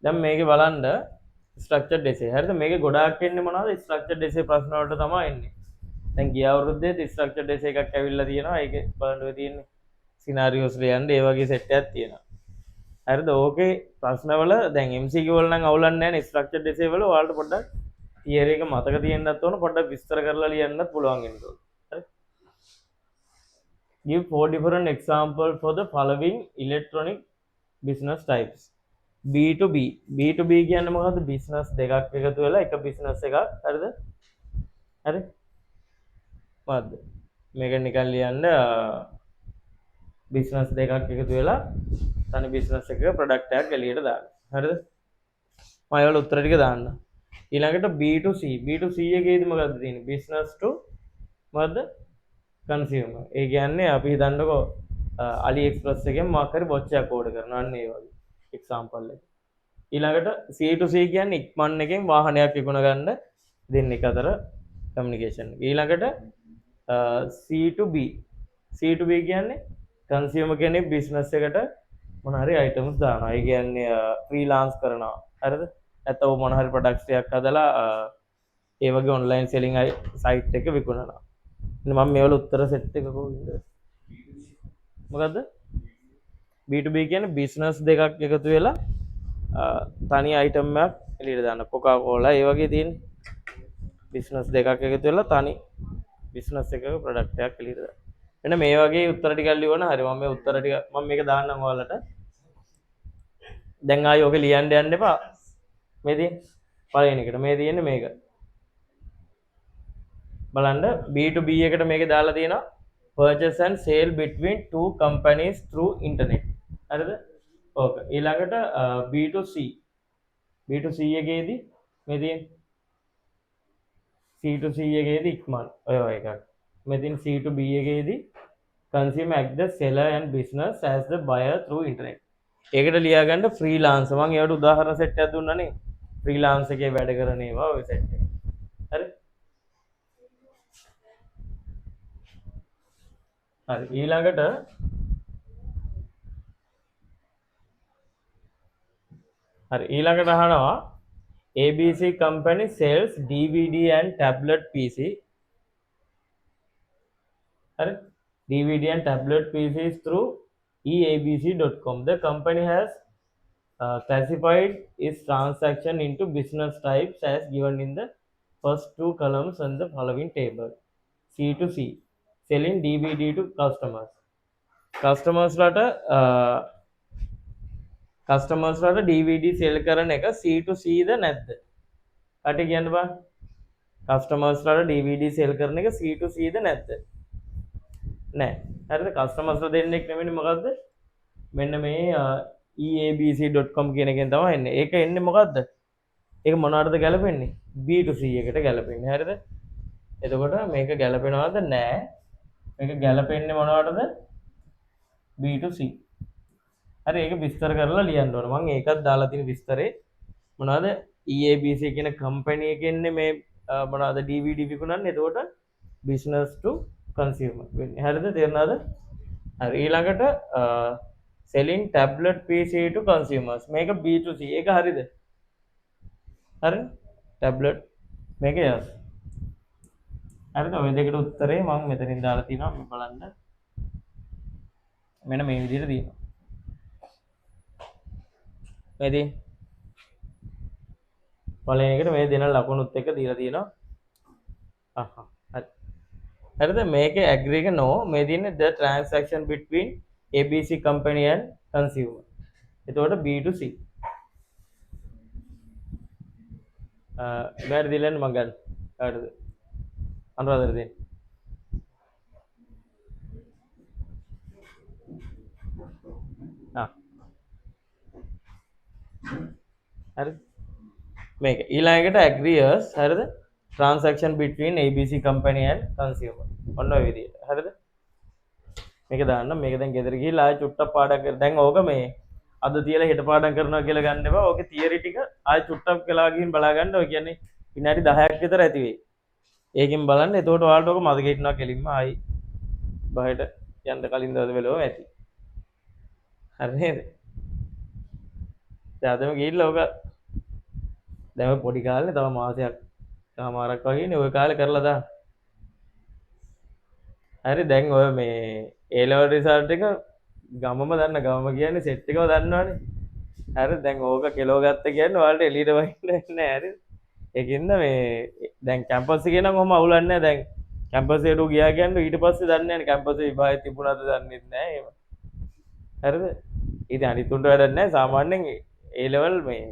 දැන් මේකේ බලන්න ස්ට්‍රක්චර්ඩ් එසේ. හරිද? මේකේ ගොඩාක් එන්නේ මොනවද? ස්ට්‍රක්චර්ඩ් එසේ ප්‍රශ්න වලට තමයි එන්නේ. දැන් ගිය අවුරුද්දේ ස්ට්‍රක්චර්ඩ් එසේ එකක් ඇවිල්ලා තියෙනවා. ඒකේ බලන්න ඔය තියෙන්නේ සිනාරියෝස් ලියන්න ඒ වගේ සෙට් එකක් තියෙනවා. හරිද? ඕකේ ප්‍රශ්නවල දැන් MCQ වල නම් අවුලක් නැහැ නේ. ස්ට්‍රක්චර්ඩ් එසේ වල ඔයාලට පොඩ්ඩක් තියරි එක මතක තියෙන්නත් ඕන, පොඩ්ඩක් විස්තර කරලා ලියන්නත් පුළුවන් වෙන්න ඕන. හරි? Give four different examples for the following electronic business types. B2B. B2B කියන්නේ මොකද්ද? බිස්නස් දෙකක් එකතු වෙලා එක බිස්නස් එකක්. හරිද? හරි? මොකද්ද? මේක නිකන් ලියන්න බිස්නස් දෙකක් එකතු වෙලා තනි බිස්නස් එකක ප්‍රොඩක්ට් එකක් එළියට දාන්න. හරිද? මම ඒවල උත්තර ටික දාන්න. ඊළඟට B2C. B2C එකේදී මොකද්ද තියෙන්නේ? business to මොකද්ද? consumer. ඒ කියන්නේ අපි හිතන්නකෝ AliExpress එකෙන් මොකක් හරි watch එකක් ඕඩර් කරනවා. අන්න ඒ වගේ example එක. ඊළඟට C2C කියන්නේ ඉක්මන් එකෙන් වාහනයක් විකුණ ගන්න දෙන්නෙක් අතර කමියුනිකේෂන්. ඊළඟට C2B. C2B කියන්නේ කන්සියුමර් කෙනෙක් බිස්නස් එකට මොන හරි අයිටම්ස් දානවා. ඒ කියන්නේ ෆ්‍රීලාන්ස් කරනවා. හරිද? නැත්නම් මොන හරි ප්‍රොඩක්ට්ස් ටිකක් හදලා ඒ වගේ ඔන්ලයින් සෙලින් සයිට් එක විකුණනවා. ඉතින් මම මේවල උත්තර සෙට් එක කොහොමද? මොකද්ද? B2B කියන්නේ බිස්නස් දෙකක් එකතු වෙලා තනි අයිටම් එකක් එළියට දාන්න. කොකා කෝලා ඒ වගේ තියෙන බිස්නස් දෙකක් එකතු වෙලා තනි බිස්නස් එකක ප්‍රොඩක්ට් එකක් එළියට දාන්න. එන්න මේ වගේ උත්තර ටිකක් ලියවන හරි. මම මේ උත්තර ටික මම මේක දාන්නම් ඔයාලට. දැන් ආයෙ ඔක ලියන්න යන්න එපා. මේ තියෙන පළවෙනි එකට මේ තියෙන්නේ මේක. බලන්න B2B එකට මේක දාලා තියෙනවා purchase and sale between two companies through internet. හරිද? ඕක. ඊළඟට B2C. B2C එකේදී මේ තියෙන C2C එකේදී ඉක්මන් ඔය එකක්. මේ තියෙන C2B එකේදී consumer act the seller and business as the buyer through internet. ඒකට ලියා ගන්න ෆ්‍රීලාන්ස්. මම ඒවට උදාහරණ සෙට් එකක් දුන්නානේ. ෆ්‍රීලාන්ස් එකේ වැඩ කරන ඒවා ඔය සෙට් එක. හරි? හරි. ඊළඟට අහනවා ABC company sells DVD and tablet PC. හරි? DVD and tablet PCs through eabc.com. The company has classified its transaction into business types as given in the first two columns on the following table. C2C. Selling DVD to customers. Customers ලට DVD සෙල් කරන එක C2C ද නැද්ද? කටි කියන්න බා. Customers ලට DVD සෙල් කරන එක C2C ද නැද්ද? නෑ. හරිද? කස්ටමර්ස් ලා දෙන්නෙක් නෙමෙයි මොකද්ද? මෙන්න මේ eabc.com කියන එකෙන් තමයි එන්නේ. ඒක එන්නේ මොකද්ද? ඒක මොනවටද ගැලපෙන්නේ? B2C එකට ගැලපෙන්නේ. හරිද? එතකොට මේක ගැලපෙනවද? නෑ. මේක ගැලපෙන්නේ මොනවටද? B2C. හරි ඒක විස්තර කරලා ලියන්න ඕන. මම ඒකත් දාලා තියෙන විස්තරේ මොනවද? EABC කියන කම්පැනි එකෙන්නේ මේ මොනවද DVD විකුණන්නේ. එතකොට business to consumer වෙන්නේ. හරිද? තේරුණාද? හරි ඊළඟට selling tablet PC to consumers. මේක B2C. ඒක හරිද? හරි? tablet මේක yes. හරිද? ඔය දෙකට උත්තරේ මම මෙතනින් දාලා තිනවා. මේ බලන්න. මෙන්න මේ විදිහට තියෙනවා. මේදී පළවෙනි එකට මේ දෙන ලකුණුත් එක්ක දීලා තියෙනවා. හරි. හරිද? මේකේ agree එක no. මේ තියෙන්නේ the transaction between ABC company and consumer. එතකොට B2C. බෑර දිලන්න මම ගන්න. කාටද? අනුරාධපුර දෙන්න. හරි මේක ඊළඟට agrees හරිද transaction between ABC company and consumer ඔන්න ඔය විදිහට හරිද මේක දාන්න මේක දැන් ගෙදර ගිහිල්ලා ආයෙ චුට්ටක් පාඩම් කර දැන් ඕක මේ අද තියලා හෙට පාඩම් කරනවා කියලා ගන්න එපා ඕකේ තියරි ටික ආයෙ චුට්ටක් වෙලා ගිහින් බලා ගන්න ඔය කියන්නේ විනාඩි 10ක් විතර ඇති වෙයි ඒකෙන් බලන්න එතකොට ඔයාලට ඕක මතක හිටිනවා කෙලින්ම ආයි බහයට යන්න කලින් දවස් වෙලව ඇති හරි නේද දැන් අදම ගිහිල්ලා ඕක දැන් ඔය පොඩි කාලේ තව මාසයක් සමහරක් වගේනේ ඔය කාලේ කරලා දාන්න. හරි දැන් ඔය මේ A level result එක ගමම දන්න ගම කියන්නේ සෙට් එකව දන්නවනේ. හරි දැන් ඕක කෙලෝ ගත්ත කියන්නේ ඔයාලට එළියට වහින්න නෑ හරිද? ඒකින්ද මේ දැන් කැම්පස් එකේ නම් ඔහොම අවුලක් නෑ දැන් කැම්පස් එකට ගියා කියන්නේ ඊට පස්සේ දන්නේ නෑනේ කැම්පස් එකේ විභාගය තිබුණාද දන්නේ නෑ ඒව. හරිද? ඉතින් අනිත් උන්ට වැඩක් නෑ සාමාන්‍යයෙන් A level මේ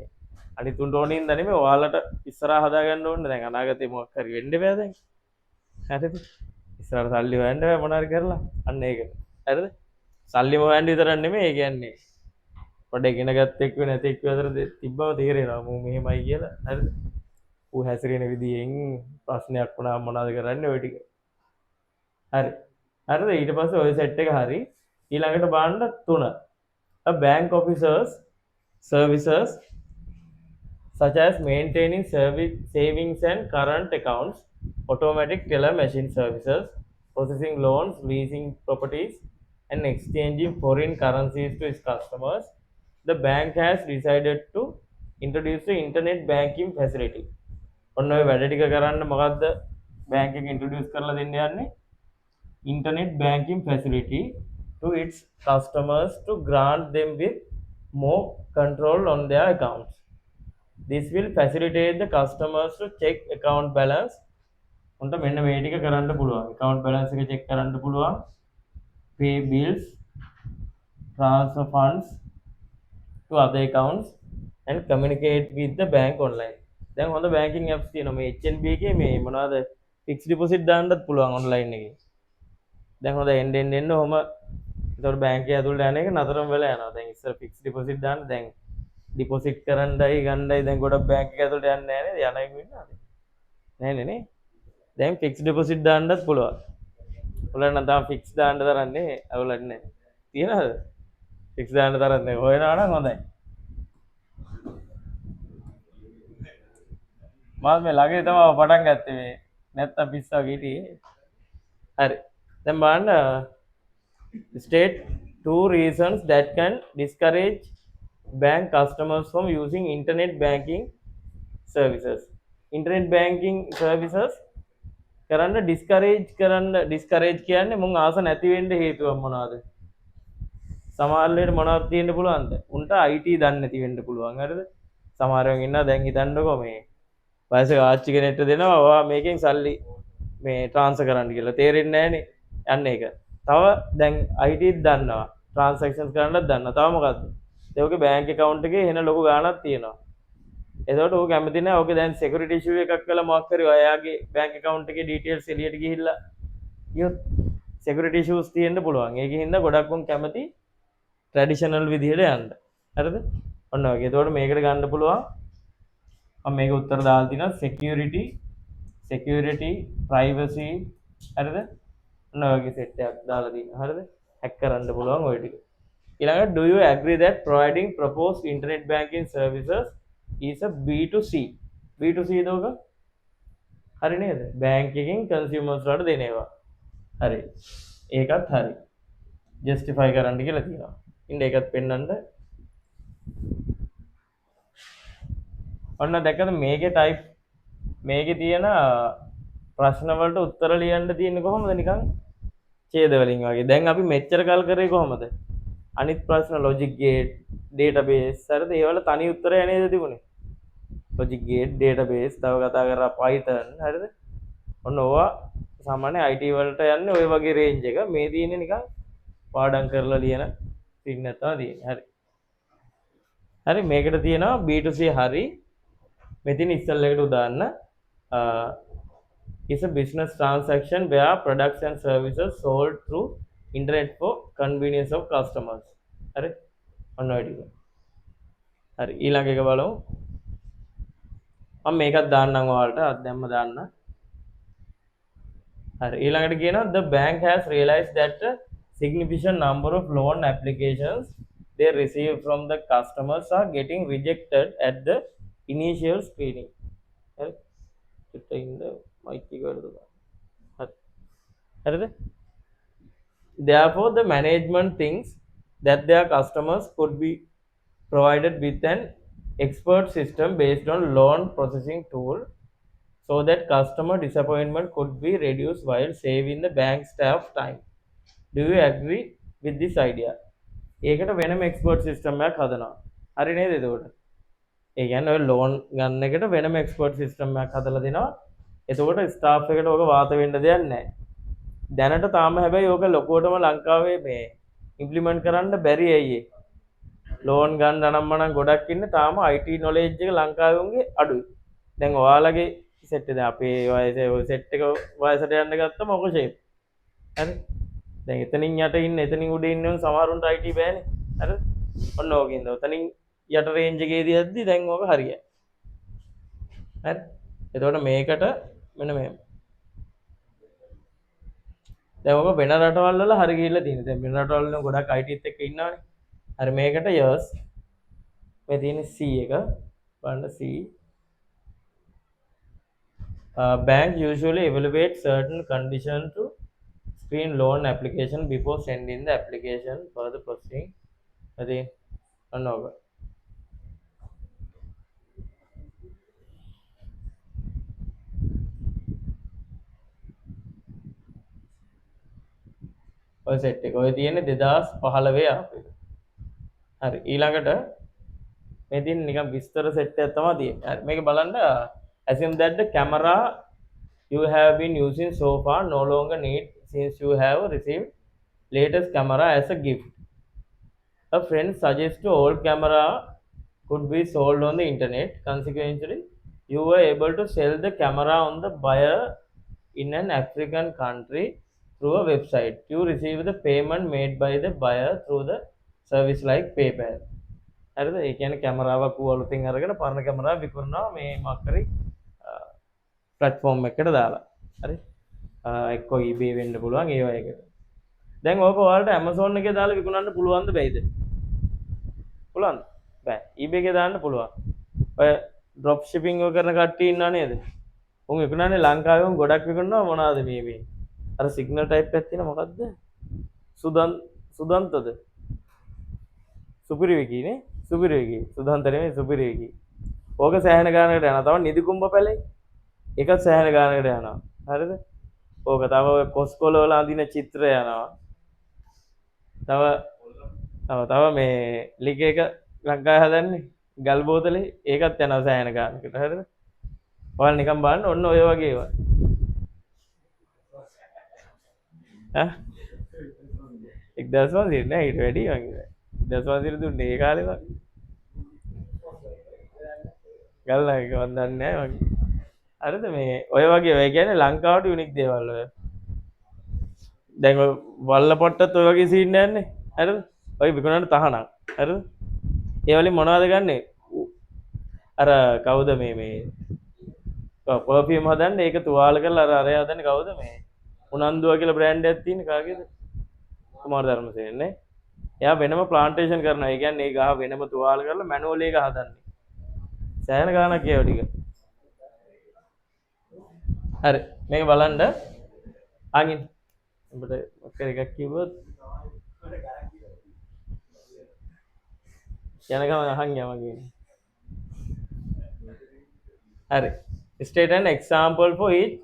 අනිත් උන්ට ඕනින් ද නෙමෙයි ඔයාලට ඉස්සරහා හදාගන්න ඕනේ දැන් අනාගතේ මොකක් හරි වෙන්න බෑ දැන්. හරිද? ඉස්සරහට සල්ලි හොයන්න බෑ මොනාරි කරලා. අන්න ඒක. හරිද? සල්ලිම හොයන්න විතරක් නෙමෙයි ඒ කියන්නේ පොඩ ඉගෙන ගත්ත එක්ක නැති එක්ක අතර තිබ්බම තේරෙනවා මම මෙහෙමයි කියලා. හරිද? ඌ හැසිරෙන විදියෙන් ප්‍රශ්නයක් වුණාම මොනවද කරන්නේ ඔය ටික. හරි. හරිද? ඊට පස්සේ ඔය සෙට් එක හරි. ඊළඟට බලන්න 3. A bank officers services such as maintaining savings and current accounts, automatic teller machine services, processing loans, leasing properties, and exchanging foreign currencies to its customers. The bank has decided to introduce the internet banking facility. ඔන්න ඔය වැඩ ටික කරන්න මොකද්ද bank එක introduce කරලා දෙන්න යන්නේ? Internet banking facility to its customers to grant them with more control on their accounts. This will facilitate the customers to check account balance. උන්ට මෙන්න මේ ටික කරන්න පුළුවන්. account balance එක check කරන්න පුළුවන්. pay bills, transfer funds to other accounts and communicate with the bank online. දැන් හොඳ banking apps තියෙනවා. මේ HNB එකේ මේ මොනවද fixed deposit දාන්නත් පුළුවන් online එකේ. දැන් හොඳ එන්න ඔහම ඒතකොට බැංකුවේ ඇතුළට යන එක නතරම වෙලා යනවා. දැන් ඉස්සර fixed deposit දාන්න දැන් deposit කරන්නයි ගන්නයි දැන් ගොඩක් බැංක් එක ඇතුළට යන්නේ නැහැ නේද? යන එක ඉන්නවද? නැහැ නේ. දැන් fixed deposit දාන්නත් පුළුවන්. ඔයාලා නම් තාම fix දාන්න තරන්නේ අවුලක් නැහැ. තියනවද? fix දාන්න තරන්නේ නැහැ. හොයනවා නම් හොඳයි. මම මේ ළඟේ තමයි පටන් ගත්තේ මේ නැත්තම් පිස්සාව ගිහියේ. හරි. දැන් බලන්න state 2 reasons that can discourage bank customers from using internet banking services. Internet banking services කරන්න discourage කියන්නේ මුන් ආස නැති වෙන්න හේතුව මොනවද? සමහර වෙලට මොනවද තියෙන්න පුළුවන්ද? උන්ට IT දන්නේ නැති වෙන්න පුළුවන්. හරිද? සමහරවන් ඉන්නවා දැන් හිතන්නකෝ මේ වයසක ආච්චි කෙනෙක්ට දෙනවා ඔයා මේකෙන් සල්ලි මේ ට්‍රාන්ස්ෆර් කරන්න කියලා. තේරෙන්නේ නැහනේ. යන්න ඒක. තව දැන් IT දන්නවා. ට්‍රාන්සැක්ෂන්ස් කරන්නත් දන්නවා. තව මොකද්ද? ඒකේ බැංක් account එකේ එන ලොකු ගාණක් තියෙනවා. එතකොට ඌ කැමති නැහැ. ඕකේ දැන් security issue එකක් කළා මොකක් හරි ඔයාගේ බැංක් account එකේ details එළියට ගිහිල්ලා ගියොත් security issues තියෙන්න පුළුවන්. ඒකෙන් හින්දා ගොඩක් උන් කැමති traditional විදිහට යන්න. හරිද? ඔන්න ඔය. එතකොට මේකට ගන්න පුළුවන්. මම මේක උත්තර දාලා තිනවා security privacy හරිද? ඔන්න ඔයගේ set එකක් දාලා තියෙනවා. හරිද? hack කරන්න පුළුවන් ඔය ටික. ඊළඟට do you agree that providing proposed internet banking services is a B2C? B2C දෝක හරි නේද? බැංක් එකකින් consumers වලට දෙන ඒවා. හරි. ඒකත් හරි. justify කරන්න කියලා තියෙනවා. ඉන්න ඒකත් පෙන්වන්න. ඔන්න දැක්කද මේකේ type මේකේ තියෙන ප්‍රශ්න වලට උත්තර ලියන්න තියෙන්නේ කොහොමද නිකන් ඡේද වලින් වගේ. දැන් අපි මෙච්චර කල් කරේ කොහොමද? අනිත් ප්‍රශ්න logic gate, database හරිද? ඒවල තනි උත්තරය නේද තිබුණේ? logic gate, database, තව කතා කරා python හරිද? ඔන්න ඕවා සාමාන්‍ය IT වලට යන්නේ ওই වගේ රේන්ජ් එක. මේ තියෙන්නේ නිකන් පාඩම් කරලා ලියන thing එක තමයි තියෙන්නේ. හරි. හරි මේකට තියෙනවා B2C හරි. මෙතින් ඉස්සෙල්ලකට උදාන්න is a business transaction where products and services sold through internet for convenience of customers. හරි ඔන්න ඔය ටික. හරි ඊළඟ එක බලමු. මම මේකත් දාන්නම් ඔයාලට දැම්ම දාන්න. හරි ඊළඟට කියනවා the bank has realized that a significant number of loan applications they receive from the customers are getting rejected at the initial screening. හරි චුට්ටින් mic එක වලද හරි හරිද? Therefore the management thinks that their customers could be provided with an expert system based on loan processing tool so that customer disappointment could be reduced while saving the bank staff time. Do you agree with this idea? ඒකට වෙනම expert system එකක් හදනවා. හරි නේද එතකොට? ඒ කියන්නේ ඔය loan ගන්න එකට වෙනම එක්ස්පර්ට් සිස්ටම් එකක් හදලා දෙනවා. එතකොට ස්ටාෆ් එකට ඕක වාත වෙන්න දෙයක් නැහැ. දැනට තාම හැබැයි ඕක ලොකුවටම ලංකාවේ මේ ඉම්ප්ලිමන්ට් කරන්න බැරි ඇයි ඒ? ලෝන් ගන්න අනම්මනම් ගොඩක් ඉන්නේ තාම IT නොලෙජ් එක ලංකාවේ උන්ගේ අඩුයි. දැන් ඔයාලගේ සෙට් එක අපේ වයසේ ඔය සෙට් එක වයසට යන්න ගත්තම ඔක ෂේප්. හරි? දැන් එතනින් යට ඉන්න එතනින් උඩ ඉන්න උන් සමහරුන්ට IT බෑනේ. හරි? ඔන්න ඕකින්ද. ඔතනින් යට රේන්ජ් එකේදී යද්දි දැන් ඕක හරියයි. හරි? එතකොට මේකට මෙන්න මෙහෙම. දැන් ඕක වෙන රටවල් වල හරි ගිහිල්ලා තියෙනවා. දැන් වෙන රටවල් වල ගොඩක් IT ත් එක්ක ඉන්නවනේ. හරි මේකට years මේ තියෙන C එක බලන්න C. Bank usually evaluate certain conditions to screen loan application before sending the application for the processing. అది అన్నోక ඔය සෙට් එක ඔය තියෙන්නේ 2015 ආපු එක. හරි ඊළඟට මේ තියෙන නිකන් විස්තර සෙට් එකක් තමයි තියෙන්නේ. හරි මේක බලන්න assume that the camera you have been using so far no longer need since you have received latest camera as a gift. A friend suggests to old camera could be sold on the internet. Consequently, you were able to sell the camera on the buyer in an African country through a website. You receive the payment made by the buyer through the service like PayPal. හරිද? ඒ කියන්නේ කැමරාවක් අලුතින් අරගෙන පරණ කැමරාව විකුණනවා මේ මොකක් හරි platform එකකට දාලා. හරි? එක්ක eBay වෙන්න පුළුවන් ඒ වගේ එකකට. දැන් ඕක ඔයාලට Amazon එකේ දාලා විකුණන්න පුළුවන්ද බැයිද? පුළුවන්ද? බෑ. eBay එකේ දාන්න පුළුවන්. ඔය drop shipping එක කරන කට්ටිය ඉන්නව නේද? උන් විකුණන්නේ ලංකාවේ උන් ගොඩක් විකුණනවා මොනවාද මේ අර සිග්නල් ටයිප් එකක් තියෙන මොකද්ද? සුදන්තද? සුපිරිවිකි නේ? සුපිරිවිකි. සුදන්ත නෙමෙයි සුපිරිවිකි. ඕක සෑහෙන ගානකට යනවා. තව නිදිකුම්බ පැලේ. ඒකත් සෑහෙන ගානකට යනවා. හරිද? ඕක තව කොස්කොල වල අඳින චිත්‍ර යනවා. තව මේ ලික එක ලංකාවේ හදන්නේ ගල් බෝතලේ ඒකත් යනවා සෑහෙන ගානකට. හරිද? ඔයාලා නිකන් බලන්න ඔන්න ඔය වගේ ඒවා. ඈ 1500 නෑ ඊට වැඩි වගේ. 1500 දුන්නේ ඒ කාලේ වගේ. ගල්ලා එක මන් දන්නේ නෑ වගේ. හරිද මේ ඔය වගේ ඔය කියන්නේ ලංකාවට යුනික් දේවල් ඔය. දැන් ඔය වල්ලපොට්ටත් ඔය වගේ සීන් යන්නේ. හරිද? ඔය විකුණන්න තහනම්. හරිද? ඒ වලින් මොනවද ගන්නෙ? අර කවුද මේ පර්ෆියුම් හදන්නේ ඒක තුවාල කරලා අර අරය හදන්නේ කවුද මේ උනන්දුව කියලා බ්‍රෑන්ඩ් එකක් තියෙන කාගේද? කුමාර ධර්මසේන නේ. එයා වෙනම ප්ලාන්ටේෂන් කරනවා. ඒ කියන්නේ ඒ ගහ වෙනම තුවාල කරලා මැනුවලි එක හදන්නේ. සෑහෙන ගාණක් ඒව ටික. හරි මේක බලන්න ආගින් ඔබට ඔක්කොම එකක් කිව්වොත් යනකම අහන් යමගේ. හරි state an example for each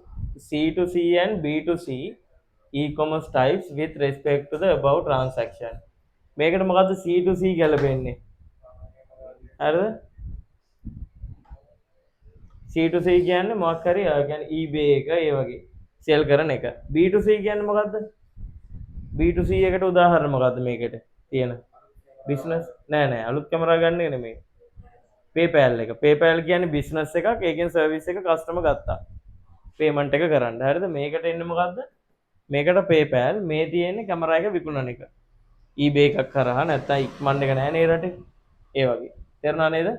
C2C and B2C e-commerce types with respect to the above transaction. මේකට මොකද්ද C2C ගැලපෙන්නේ? හරිද? C2C කියන්නේ මොකක් හරි කියන්නේ eBay එක ඒ වගේ සෙල් කරන එක. B2C කියන්නේ මොකද්ද? B2C එකට උදාහරණ මොකද්ද මේකට තියෙන? බිස්නස් නෑ අලුත් කැමරා ගන්න එක නෙමෙයි. PayPal එක. PayPal කියන්නේ බිස්නස් එකක්. ඒකෙන් සර්විස් එක කස්ටමර් ගත්තා. පේමන්ට් එක කරන්න. හරිද? මේකට එන්නේ මොකද්ද? මේකට PayPal මේ තියෙන්නේ කැමරා එක විකුණන එක. eBay එකක් කරා නැත්නම් ඉක්මන් එක නෑ නේ රටේ. ඒ වගේ. තේරුණා නේද?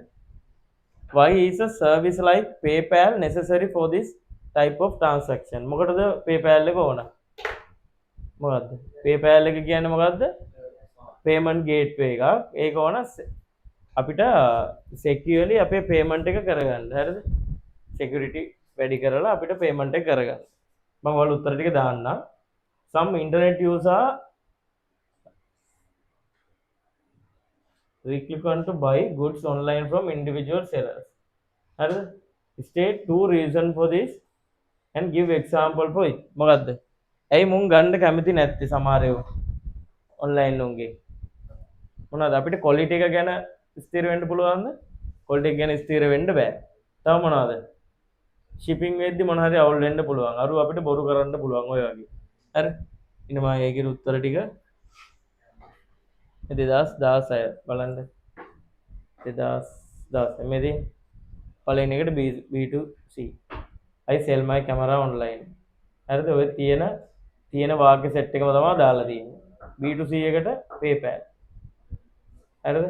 Why is a service like PayPal necessary for this type of transaction? මොකටද PayPal එක ඕන? මොකද්ද? PayPal එක කියන්නේ මොකද්ද? payment gateway එකක්. ඒක ඕන අපිට securely අපේ payment එක කරගන්න. හරිද? security වැඩි කරලා අපිට payment එක කරගන්න. මම ඔයාලට උත්තර ටික දාන්නම්. Some internet user Reclipant to buy goods online from individual sellers. හරිද? State two reason for this and give example for it. මොකද්ද? ඇයි මුන් ගන්න කැමති නැත්තේ සමහර ඒවා online උන්ගේ? මොනවද අපිට quality එක ගැන ස්ථිර වෙන්න පුළුවන්ද? quality එක ගැන ස්ථිර වෙන්න බෑ. තව මොනවද? shipping වෙද්දි මොන හරි අවුල් වෙන්න පුළුවන්. අරු අපිට බොරු කරන්න පුළුවන් ඔය වගේ. හරි? ඉන්න මම ඒකේ උත්තර ටික 2016 බලන්න. 2016 මේදී පළවෙනි එකට B2C. I sell my camera online. හරිද? ඔය තියෙන වාක්‍ය සෙට් එකම තමයි දාලා තියෙන්නේ. B2C එකට PayPal. හරිද?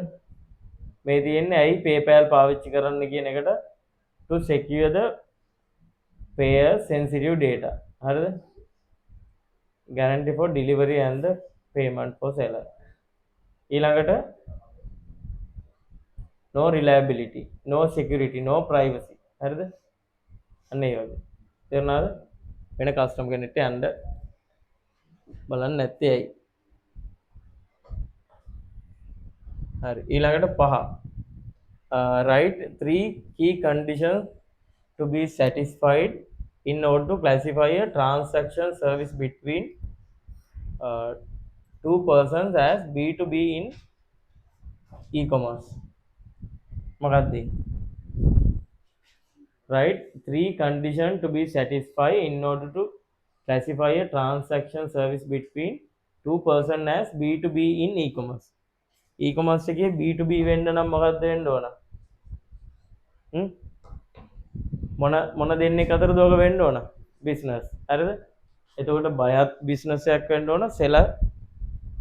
මේ තියෙන්නේ ඇයි PayPal පාවිච්චි කරන්න කියන එකට to secure the payer sensitive data. හරිද? Guarantee for delivery and the payment for seller. ඊළඟට no reliability, no security, no privacy. හරිද? අන්න ඒ වගේ. තේරුණාද? වෙන කස්ටමර් කෙනෙක්ට යන්න බලන්න නැත්තේ ඇයි? හරි. ඊළඟට 5. Write 3 key conditions to be satisfied in order to classify a transaction service between two persons as B2B in e-commerce. මොකක්ද? Write 3 conditions to be satisfied in order to classify a transaction service between two persons as B2B in e-commerce. e-commerce එකේ B2B වෙන්න නම් මොකක්ද වෙන්න ඕන? මොන දෙන්නෙක් අතරද ඔක වෙන්න ඕන? business. හරිද? එතකොට බයත් business එකක් වෙන්න ඕන, seller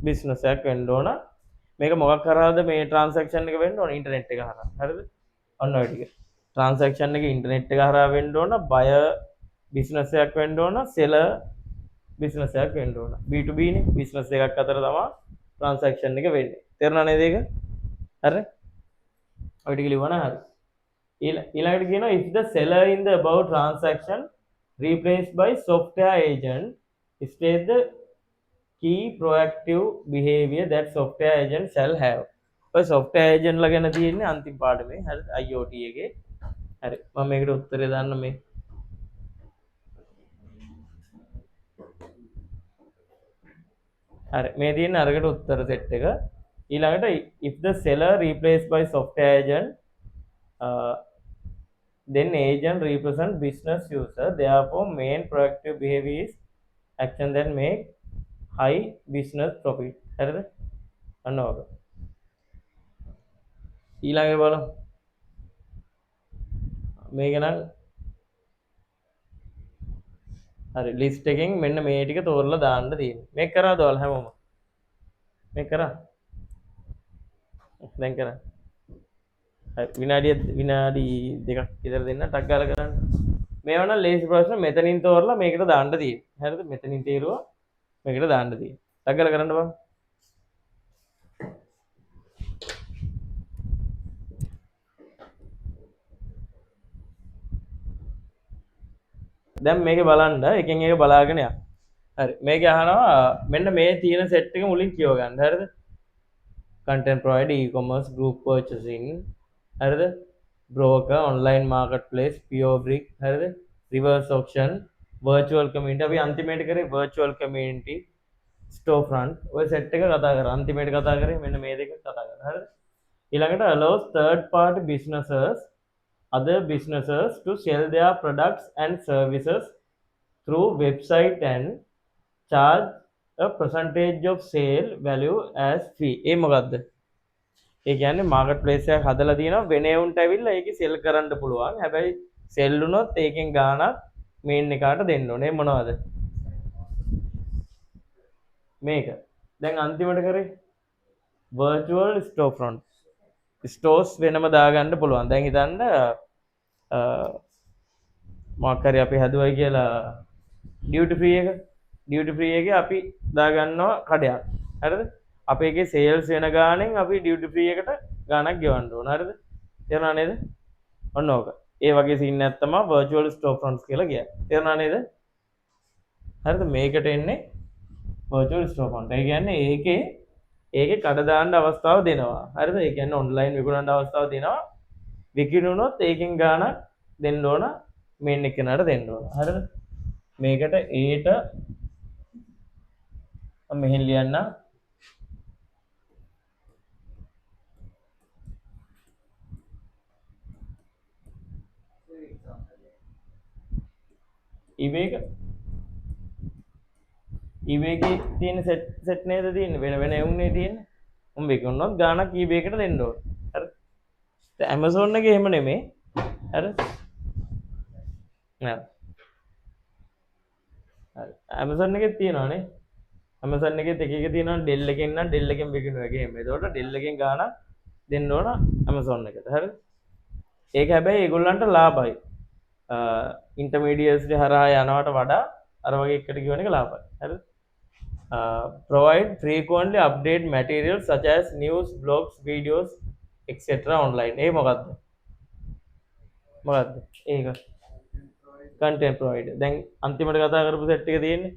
business එකක් වෙන්න ඕන. මේක මොකක් කරාද මේ transaction එක වෙන්න ඕන? ඉන්ටර්නෙට් එක හරහා. හරිද? ඔන්න ඔය ටික. transaction එක ඉන්ටර්නෙට් එක හරහා වෙන්න ඕන, buyer business එකක් වෙන්න ඕන, seller business එකක් වෙන්න ඕන. B2B නේ business එකක් අතර තමයි transaction එක වෙන්නේ. තේරුණා නේද ඒක? හරි? ඔය ටික ලියවන හරි. ඊළඟට කියනවා if the seller in the above transaction replaced by software agent state the key proactive behavior that software agent shall have. ඔය software agent ලා ගැන තියෙන්නේ අන්තිම පාඩමේ. හරි IoT එකේ. හරි මම මේකට උත්තරේ දාන්න මේ. හරි මේ තියෙන අරකට උත්තර සෙට් එක. ඊළඟට if the seller replaced by software agent then agent represent business user, therefore main proactive behavior is action that make high business profit. හරිද? අන්න ඔක. ඊළඟට බලමු. මේක නම් හරි ලිස්ට් එකෙන් මෙන්න මේ ටික තෝරලා දාන්න තියෙනවා. මේක කරාද ඔයාලා හැමෝම? මේක කරා? දැන් කරා. හරි විනාඩි දෙකක් විතර දෙන්න ටක් ගාලා කරන්න. මේවා නම් ලේසි ප්‍රශ්න මෙතනින් තෝරලා මේකට දාන්න තියෙනවා. හරිද? මෙතනින් තේරුවා මේකට දාන්න තියෙනවා. ටක් ගාලා කරන්න බං. දැන් මේක බලන්න එකෙන් එක බලාගෙන යන්න. හරි මේක අහනවා මෙන්න මේ තියෙන සෙට් එක මුලින් කියව ගන්න. හරිද? content provider, e-commerce, group purchasing, හරිද? broker, online marketplace, pure brick, හරිද? reverse auction, virtual community. අපි අන්තිමේට කරේ virtual community, storefront. ඔය සෙට් එක කතා කරා. අන්තිමේට කතා කරේ මෙන්න මේ දෙක කතා කරා. හරිද? ඊළඟට allows third party businesses, other businesses to sell their products and services through website and charge a percentage of sale value as fee. ඒ මොකද්ද? ඒ කියන්නේ මාකට් ප්ලේස් එකක් හදලා තියෙනවා වෙන එවුන්ට ඇවිල්ලා ඒකේ සෙල් කරන්න පුළුවන්. හැබැයි සෙල් වුණොත් ඒකෙන් ගාණක් මේන් එකාට දෙන්න ඕනේ. මොනවද? මේක. දැන් අන්තිමට කරේ virtual storefront. stores වෙනම දාගන්න පුළුවන්. දැන් හිතන්න මොකක් හරි අපි හදුවයි කියලා duty free එක ඩියුටි ෆ්‍රී එකේ අපි දාගන්නවා කඩයක්. හරිද? අපේ එකේ සේල්ස් වෙන ගාණෙන් අපි ඩියුටි ෆ්‍රී එකට ගාණක් ගෙවන්න ඕන. හරිද? තේරුණා නේද? ඔන්න ඕක. ඒ වගේ සීන් එකක් තමයි virtual storefronts කියලා කියන්නේ. තේරුණා නේද? හරිද? මේකට එන්නේ virtual storefront. ඒ කියන්නේ ඒකේ ඒකේ කඩ දාන්න අවස්ථාව දෙනවා. හරිද? ඒ කියන්නේ ඔන්ලයින් විකුණන්න අවස්ථාව දෙනවා. විකිණුනොත් ඒකෙන් ගාණක් දෙන්න ඕන මේන් එක්කෙනාට දෙන්න ඕන. හරිද? මේකට ඒට මෙහෙන් ලියන්න ඉවේක ඉවේකේ තියෙන සෙට් නේද තියෙන්නේ වෙන වෙන එවුන්නේ තියෙන්නේ. උඹ විකුණනොත් ගාණක් ඉවේකට දෙන්න ඕන. හරිද? Amazon එකේ එහෙම නෙමෙයි. හරිද? නෑ. හරි. Amazon එකේ තියෙනවානේ. Amazon එකේ එක එක තියෙනවා Dell එකෙන් නම් Dell එකෙන් විකිණුවා ගේම්. ඒතකොට Dell එකෙන් ගාණක් දෙන්න ඕන Amazon එකට. හරිද? ඒක හැබැයි ඒගොල්ලන්ට ලාභයි. ඉන්ටර්මීඩියට්ස් හරහා යනවට වඩා අර වගේ එකට කියවන එක ලාභයි. හරිද? Provide frequently update materials such as news, blogs, videos, etc. online. ඒ මොකද්ද? මොකද්ද? ඒක content provider. දැන් අන්තිමට කතා කරපු සෙට් එක තියෙන්නේ.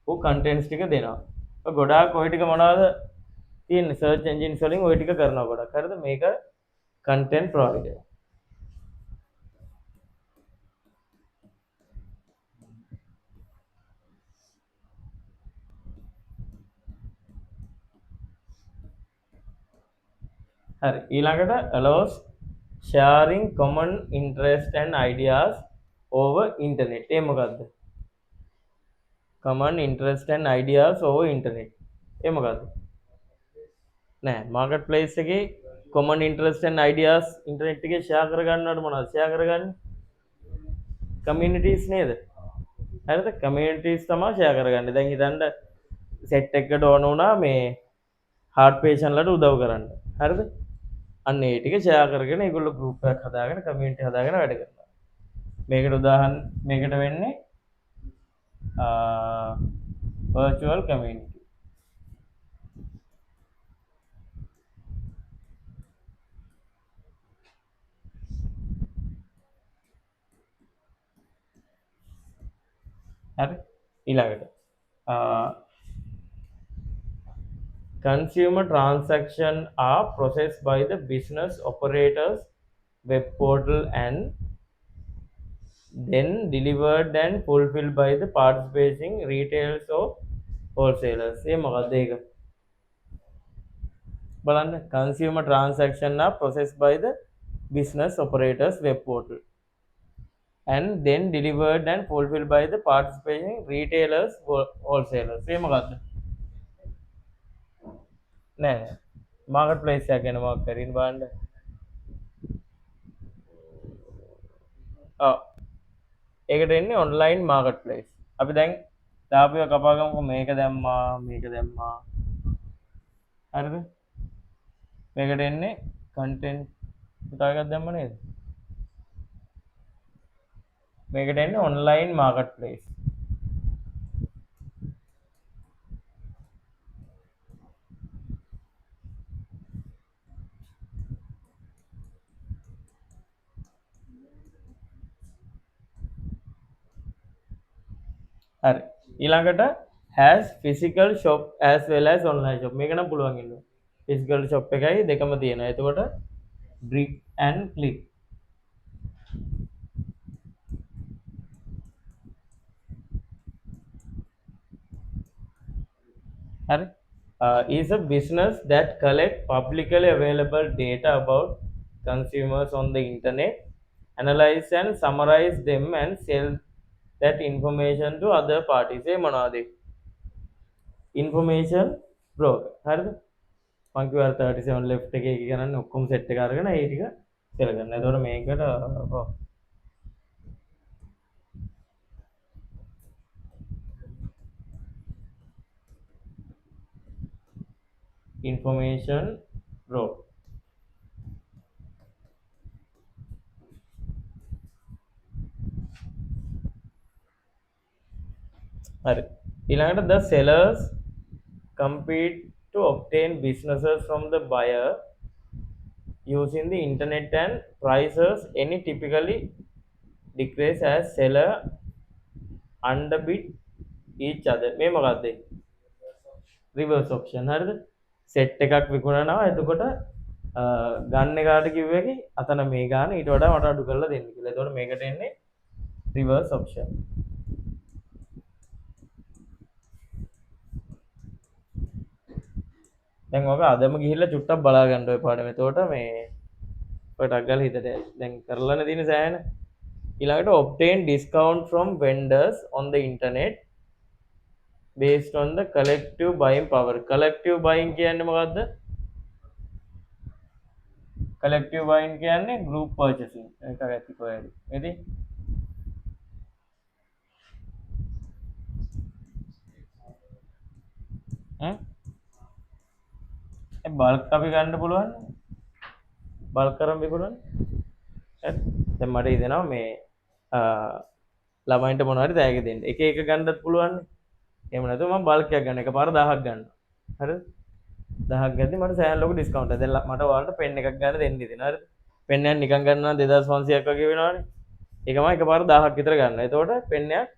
ඌ contents ටික දෙනවා. ගොඩාක් ওই ටික මොනවද තියෙන්නේ? search engines වලින් ওই ටික කරනවා ගොඩක්. හරිද? මේක content provider. හරි. ඊළඟට allows sharing common interest and ideas over internet. ඒ මොකද්ද? common interest and ideas over internet. ඒ මොකද්ද? නෑ මාකට් ප්ලේස් එකේ common interest and ideas internet එකේ ෂෙයා කරගන්නවට මොනවද ෂෙයා කරගන්නේ? communities නේද? හරිද? communities තමයි ෂෙයා කරගන්නේ. දැන් හිතන්න සෙට් එකකට ඕන වුණා මේ හાર્ට් පේෂන්ට්ලට උදව් කරන්න. හරිද? අන්න ඒ ටික ෂෙයා කරගෙන ඒගොල්ලෝ group එකක් හදාගෙන community හදාගෙන වැඩ කරනවා. මේකට උදාහරණ මේකට වෙන්නේ virtual community. හරි ඊළඟට consumer transaction are processed by the business operators web portal and then delivered and fulfilled by the participating retailers or wholesalers. ඒ මොකක්ද ඒක? බලන්න consumer transaction are processed by the business operators web portal and then delivered and fulfilled by the participating retailers wholesalers. ඒ මොකක්ද? නෑ market place එකක් ගැන මොකක් කරින් බලන්න. ඔව් ඒකට එන්නේ ඔන්ලයින් මාකට් ප්ලේස්. අපි දැන් දාපුව කපාගමුකෝ මේක දැම්මා මේක දැම්මා. හරිද? මේකට එන්නේ කන්ටෙන්ට් තව එකක් දැම්ම නේද? මේකට එන්නේ ඔන්ලයින් මාකට් ප්ලේස්. හරි ඊළඟට has physical shop as well as online shop. මේක නම් පුළුවන් ඉන්න. physical shop එකයි දෙකම තියෙනවා. එතකොට brick and click. හරි is a business that collect publicly available data about consumers on the internet, analyze and summarize them and sell that information to other parties. ඒ මොනවද? information broker. හරිද? මම කිව්වා 37 left එකේ කරන්නේ ඔක්කොම සෙට් එක අරගෙන ඒ ටික සෙල් කරන්න. එතකොට මේකට information broker. හරි ඊළඟට the sellers compete to obtain businesses from the buyer using the internet and prices any typically decrease as seller underbid each other. මේ මොකක්ද? reverse auction. හරිද? සෙට් එකක් විකුණනවා. එතකොට ගන්න එකාට කිව්වේ අතන මේ ගාන ඊට වඩා මට අඩු කරලා දෙන්න කියලා. එතකොට මේකට එන්නේ රිවර්ස් ඔප්ෂන්. දැන් ඔක අදම ගිහිල්ලා චුට්ටක් බලා ගන්න ඔය පාඩම. එතකොට මේ ඔය ටක් ගාලා හිතට දැන් කරලානේ තියෙන සෑහෙන. ඊළඟට obtain discount from vendors on the internet based on the collective buying power. collective buying කියන්නේ මොකද්ද? collective buying කියන්නේ group purchasing එකක් ඇති කොහෙද? ඉතින් බල්ක් අපි ගන්න පුළුවන් බල්ක් කරන් විකුණන්න. හරි දැන් මට හිතෙනවා මේ ළමයින්ට මොනවද තෑගි දෙන්න. එක එක ගන්නත් පුළුවන්. එහෙම නැත්නම් මම බල්ක් එකක් ගන්න. එකපාර 1000ක් ගන්නවා. හරිද? 1000ක් ගද්දි මට සෑහෙන ලොකු ඩිස්කවුන්ට් එකක්. දැන් මට ඔයාලට පෙන් එකක් ගන්න දෙන්න ඉතින්. හරිද? පෙන් එකක් නිකන් ගන්නවා 2500ක් වගේ වෙනවනේ. ඒක මම එකපාර 1000ක් විතර ගන්නවා. එතකොට පෙන් එකක්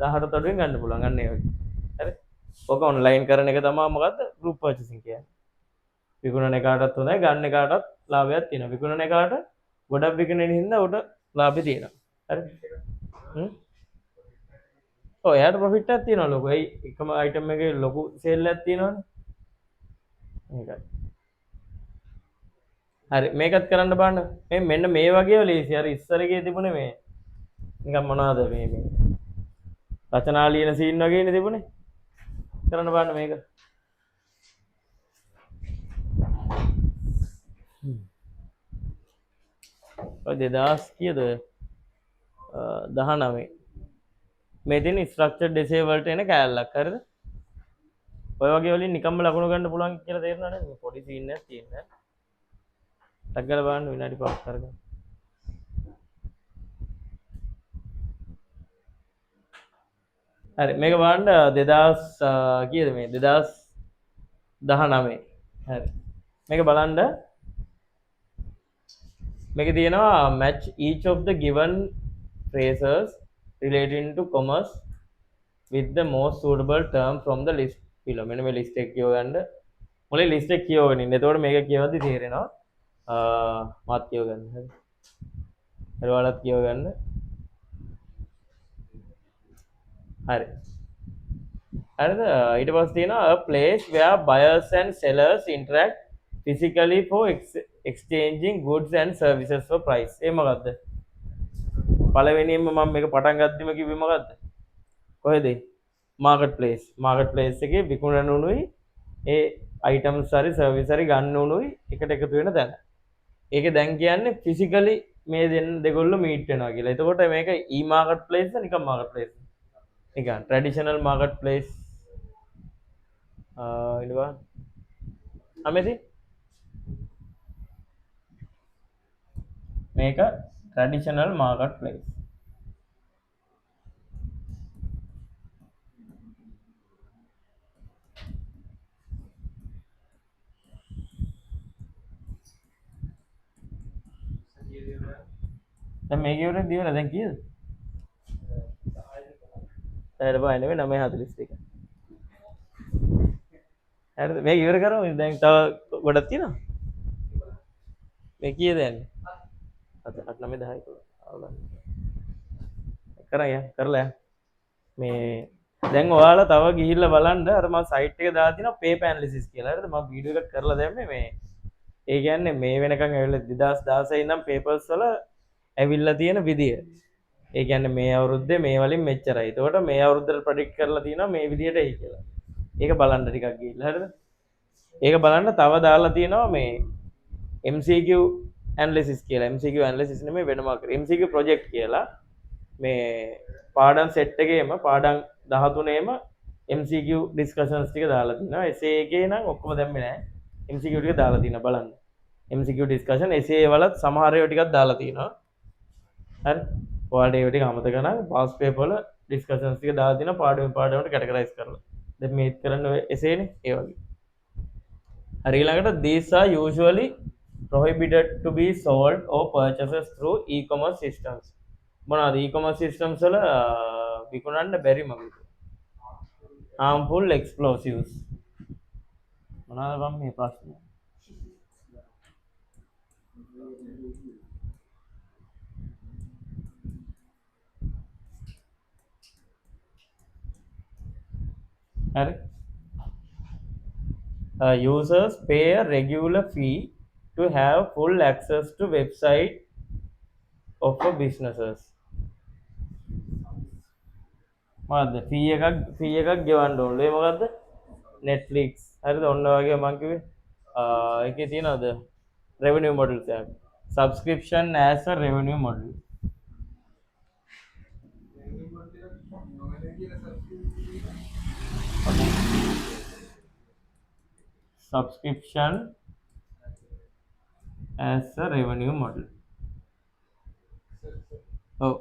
18ට අඩුවෙන් ගන්න පුළුවන්. අන්න ඒ වගේ. හරි? ඔක ඔන්ලයින් කරන එක තමයි මොකද්ද? group purchasing කියන්නේ. විකුණන එකාටත් හොඳයි ගන්න එකාටත් ලාභයක් තියෙනවා. විකුණන එකාට ගොඩක් විකුණන හින්දා උට ලාභය තියෙනවා. හරි? ඔව් එයාට ප්‍රොෆිට් එකක් තියෙනවා ලොකු. ඒ එකම අයිටම් එකේ ලොකු සේල් එකක් තියෙනවනේ. මේකයි. හරි මේකත් කරන්න බලන්න. මේ මෙන්න මේ වගේ ලේසි. අර ඉස්සර එකේ තිබුණේ මේ නිකන් මොනවද මේ රචනා ලියන සීන් වගේනේ තිබුණේ. කරන්න බලන්න මේක. ඔය 2000 කීයද? 19. මේ තියෙන ස්ට්‍රක්චර් ඩිසේබල්ට එන කෑල්ලක්. හරිද? ඔය වගේ වලින් නිකම්ම ලකුණු ගන්න පුළුවන් කියලා තේරුණා නේද? මේ පොඩි සීන් එකක් තියෙනවා. ටක් ගාලා බලන්න විනාඩි 5ක් කරගන්න. හරි මේක බලන්න 2000 කීයද මේ 2019. හරි මේක බලන්න මේක තියෙනවා match each of the given phrases relating to commerce with the most suitable term from the list below. මෙන්න මේ list එක කියව ගන්න. මොලේ list එක කියවගෙන ඉන්න. එතකොට මේක කියවද්දි තේරෙනවා. මාත් කියව ගන්න. හරි. හරි ඔයාලත් කියව ගන්න. හරි. හරිද? ඊට පස්සේ තියෙනවා a place where buyers and sellers interact physically for exchanging goods and services for price. ඒ මොකද්ද? පළවෙනියෙන්ම මම මේක පටන් ගත්තම කිව්වේ මොකද්ද? කොහෙද? Market place. මාකට් ප්ලේස් එකේ විකුණන උනුයි ඒ අයිටම්ස් හරි සර්විස් හරි ගන්න උනුයි එකට එකතු වෙන තැන. ඒකේ දැන් කියන්නේ ෆිසිකලි මේ දෙගොල්ලෝ මීට් වෙනවා කියලා. එතකොට මේක ඊ මාකට් ප්ලේස් නිකම් මාකට් ප්ලේස්. නිකන් ට්‍රැඩිෂනල් මාකට් ප්ලේස්. ඉන්නවා. අමෙදි මේක traditional marketplace. දැන් මේක ඉවරද දිවලා දැන් කීයද? 10 බයි නෙවෙයි 9:41. හරිද මේක ඉවර කරමු. දැන් තව ගොඩක් තියෙනවා. මේ කීයද යන්නේ? 8 9 10 කරලා මේ දැන් ඔයාලා තව ගිහිල්ලා බලන්න අර මම සයිට් එක දාලා තියෙනවා paper analysis කියලා. හරිද? මම වීඩියෝ එකක් කරලා දැම්මේ මේ ඒ කියන්නේ මේ වෙනකන් ඇවිල්ලා 2016 ඉඳන් papers වල ඇවිල්ලා තියෙන විදිය. ඒ කියන්නේ මේ අවුරුද්දේ මේ වලින් මෙච්චරයි. එතකොට මේ අවුරුද්දට ප්‍රෙඩික්ට් කරලා තියෙනවා මේ විදියට එයි කියලා. ඒක බලන්න ටිකක් ගිහිල්ලා හරිද? ඒක බලන්න තව දාලා තියෙනවා මේ MCQ ඇනලිසිස් කියලා. MCQ ඇනලිසිස් නෙමෙයි වෙනම MCQ ප්‍රොජෙක්ට් කියලා. මේ පාඩම් සෙට් එකේම පාඩම් 13ේම MCQ ඩිස්කෂන්ස් ටික දාලා තිනවා. essay එකේ නම් ඔක්කොම දැම්මේ නැහැ. MCQ ටික දාලා තිනවා බලන්න. MCQ ඩිස්කෂන් essay වලත් සමහර ඒවා ටිකක් දාලා තිනවා. හරි. ඔයාලට ඒවා ටික අමතක නම් පාස් පේපර් වල ඩිස්කෂන්ස් ටික දාලා තිනවා පාඩමට කැටගරයිස් කරලා. දැන් මේත් කරන්න essay නේ ඒ වගේ. හරි ඊළඟට these are usually prohibited to be sold or purchased through e-commerce systems. මොනවාද e-commerce systems වල විකුණන්න බැරි මොකද? harmful explosives. මොනවාද බම් මේ ප්‍රශ්නේ? හරි. Users pay a regular fee to have full access to website of a businesses. මොකද්ද? fee එකක් ගෙවන්න ඕනේ. ඒ මොකද්ද? Netflix. හරිද? ඔන්න වගේ මම කිව්වේ. ඒකේ තියෙනවද? revenue models එකක්. Subscription as a revenue model. Subscription as a revenue model. ඔව්.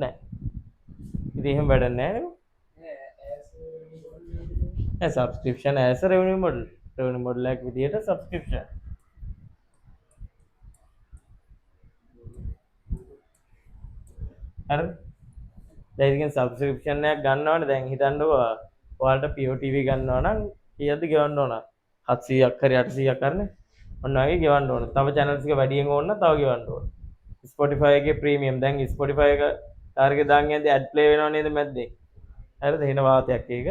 නෑ. ඉතින් එහෙම වැඩක් නෑ නේද? subscription as a revenue model. Revenue model එකක් විදියට subscription. හරිද? දැන් ඉතින් subscription එකක් ගන්නවනේ දැන් හිතන්නකෝ ඔයාලට POTV ගන්නවා නම් කීයක්ද ගෙවන්න ඕන? 700ක් හරි 800ක් හරිනේ. ඔන්න වගේ ගෙවන්න ඕන. තව channels එක වැඩියෙන් ඕන නම් තව ගෙවන්න ඕන. Spotify එකේ premium දැන් Spotify එක ටාර්ගෙට් දාන් යද්දි ad play වෙනව නේද මැද්දේ? හරිද? හින වාතයක් ඒක.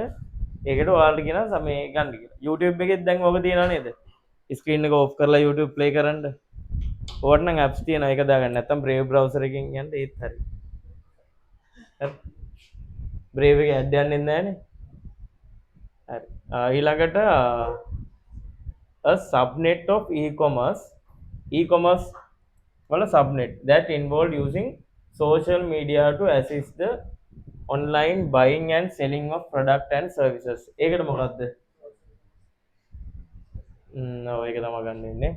ඒකට ඔයාලට කියනවා මේ ගන්න කියලා. YouTube එකෙත් දැන් ඔක තියෙනව නේද? screen එක off කරලා YouTube play කරන්න. ඕකට නම් apps තියෙනවා ඒක දාගන්න. නැත්නම් Brave browser එකෙන් යන්න ඒත් හරි. හරි. Brave එකේ ad යන්නේ නැහනේ. හරි. ඊළඟට a subnet of e-commerce වල subnet that involve using social media to assist the online buying and selling of product and services. ඒකට මොකක්ද? ඔව් ඒක තමයි ගන්න ඉන්නේ.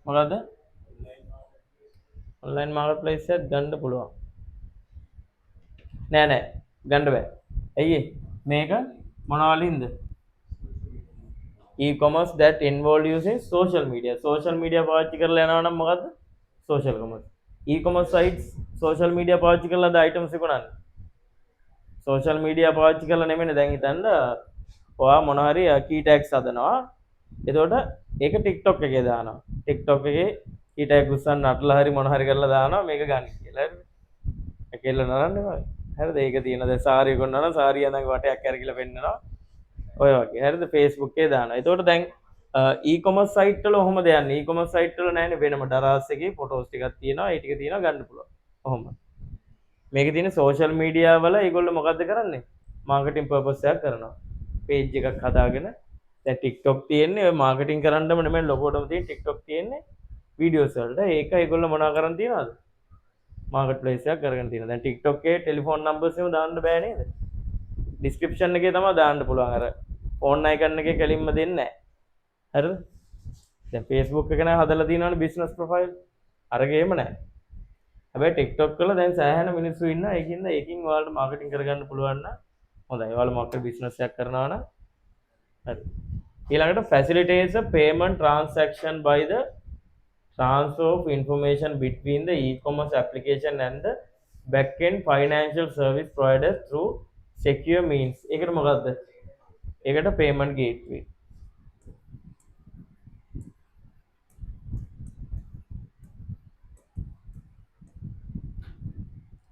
මොකද්ද? online marketplace එකක් ගන්න පුළුවන්. නෑ ගන්න බෑ. ඇයි මේක මොනවලින්ද? e-commerce that involve using social media. Social media පාවිච්චි කරලා යනවා නම් මොකද්ද? social commerce. e-commerce sites social media පාවිච්චි කරලාද items විකුණන්නේ? social media පාවිච්චි කරලා නෙමෙයි දැන් හිතන්න ඔයා මොන හරි key tags හදනවා. එතකොට ඒක TikTok එකේ දානවා. TikTok එකේ key tag උස්සන්න අట్లా හරි මොන හරි කරලා දානවා මේක ගන්න කියලා. හරිද? ඒකෙල්ල නරන්නේ වගේ. හරිද? ඒක තියෙන දැන් සාරිය කොන්නන සාරිය නම් වටයක් කරකිලා පෙන්නනවා. ඔය වගේ. හරිද? Facebook එකේ දානවා. එතකොට දැන් e-commerce site වල ඔහොම දෙන්නේ. e-commerce site වල නැහැනේ වෙනම දරාස් එකේ photos ටිකක් තියෙනවා. ඒ ටික තියෙනවා ගන්න පුළුවන්. ඔහොම. මේකේ තියෙන social media වල ඒගොල්ලෝ මොකද්ද කරන්නේ? marketing purpose එකක් කරනවා. page එකක් හදාගෙන දැන් TikTok තියෙන්නේ ඔය marketing කරන්නම නෙමෙයි ලොකෝටම තියෙන TikTok තියෙන්නේ videos වලට. ඒක ඒගොල්ලෝ මොනවා කරන් තියනවද? marketplace එකක් කරගෙන තියෙනවා. දැන් TikTok එකේ telephone numbers එහෙම දාන්න බෑ නේද? description එකේ තමයි දාන්න පුළුවන්. අර phone icon එකේ කෙලින්ම දෙන්නේ නැහැ. හරිද? දැන් Facebook එක නේ හදලා තියෙනවනේ business profile. අරගේම නැහැ. හැබැයි TikTok වල දැන් සෑහෙන මිනිස්සු ඉන්නවා. ඒකින්ද ඒකින් ඔයාලට marketing කරගන්න පුළුවන් නම් හොඳයි. ඔයාලා මොකක්ද business එකක් කරනවා නම් හරි. ඊළඟට facilitates a payment transaction by the transfer of information between the e-commerce application and the back-end financial service provider through secure means. ඒකට මොකද්ද? ඒකට payment gateway.